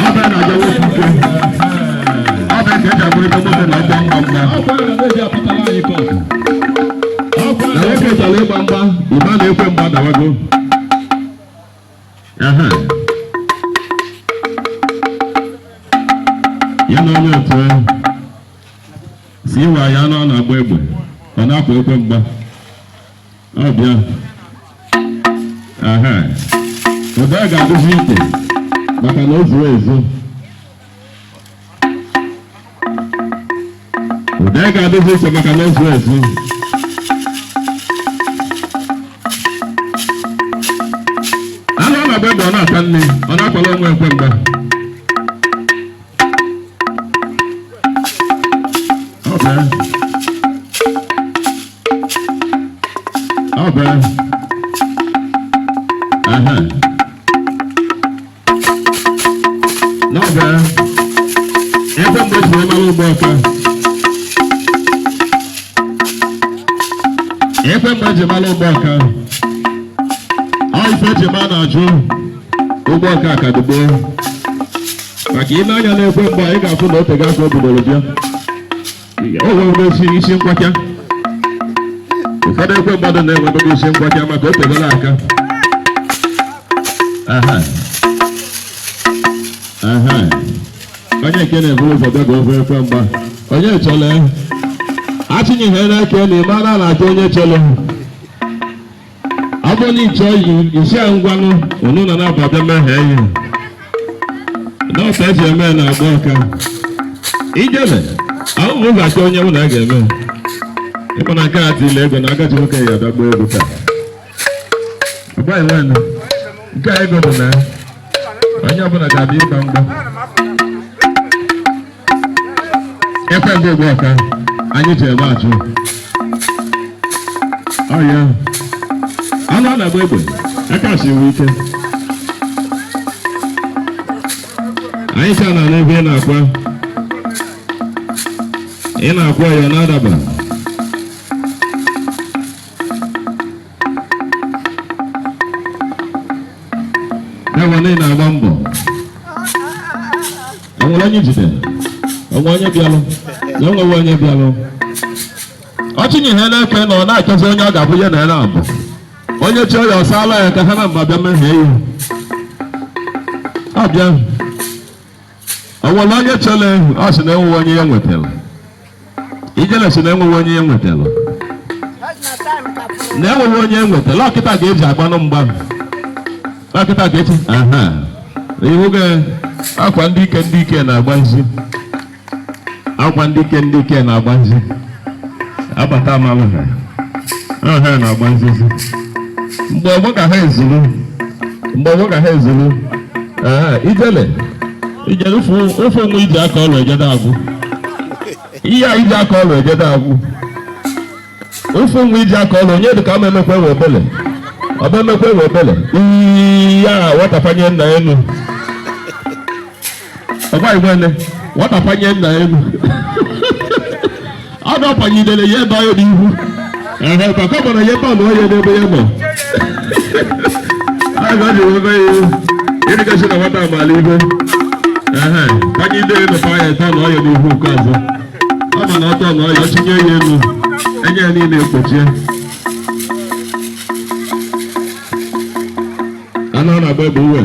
Aba na jawo kuke. Aba ke jawo ko mo na gbangba. Na weke jale gbangba, iba na ekwe mba dawago. Ya na onye otu si wa ya na agba egbe. Ọ na-akwa ekwe mgba. Ọ bịa. Ụda ga-adịzi ike maka na o zuru ezu. Ụda ga-adịzi ike maka na o zuru ezu. Anụ ọ na-agba egbe ọ na-ata nne, ọ na-akwala onwe ekwe mgba. Ọ bịa. Ọ bịa. N'oge ebe mgbe ji mara ụgbọ ọka ebe mgbe ji mara ụgbọ ọka ọ ife ji ma na-ajụ ụgbọ ọka akadugbo maka ị na-anya na-ekwe mgbe ị ga-afụ na ote gafọ bidoro bịa o nwere isi nkwakya ụfọdụ ekwe mmadụ na-enwebeghị isi nkwakya maka o tegara aka onye nke na-eburu ụzọ bịa ofe ekwe mgba onye chọrọ achịnyeghị n'aka na ime ara na-achọ onye chọrọ ọ bụrụ na ịchọ isi a ngwanụ unu na na-abịa mehie ihe n'ọsọ eji eme na agba ọka ijele ahụhụ ga-achọ onye mụ na a ga-eme ịkpọ na nke a tile ego na agaji nwoke ya adagbo ego taa agbaghị nwanne nke a ego dị na onye ọbụla ga-abịa ịgba mgba ekwe ndị ogbe ọka anyị ji ebe achụ ọya anụ a na-agba egbe aka siwu ike anyị cha na n'ebe ị na-akwa ya na-adaba ewe na ị na-agba mbọ enwere onye jide onwe onye bịalụ na enwewe onye bịalụ ọchịnye ihe na-ekwe na ọ na-achọzi onye ọ ga-abụ ya na ya na-abụ onye chọọ ya ọsala ya ka ha na mba bịa mehie ihe ọ bịa onwere onye chọrọ ọ sị na enwewe onye ya nwetara ijele sị na enwewe onye ya nwetara na enwewe onye ya nwetara ọkịta ga-eji agbanụ mgba ọkịta ga-eji iwu ga akwa ndị ike na-agbazi akwa ndị ike na-agbazi abata amalụ ha na-agbazizi mgbe ọgbọ ka ha ezuru ijele ofe onwe iji aka ọlụ ejede agwụ ihe a iji aka ọlụ ejede agwụ ofe onwe iji aka ọlụ onye dị ka ama emekwa ewe ebele ọba emekwa ewe ebele ihe a watafanye nna enu ọgba igwene watafanye nna enu ọ dọpanyidere ya ebe ọyọ n'ihu ka ọ gbara ya ebe ọ na ọya n'ebe ya nọ a ga-adị nwoke ya irigasi na nwata amala ibe panyidere nọpa ya eto na ọya n'ihu nke ọzọ ọ ma na ọtọ na ọya chinye ya elu enye ya niile ekpochie anụ ọ na-agba ebe uwe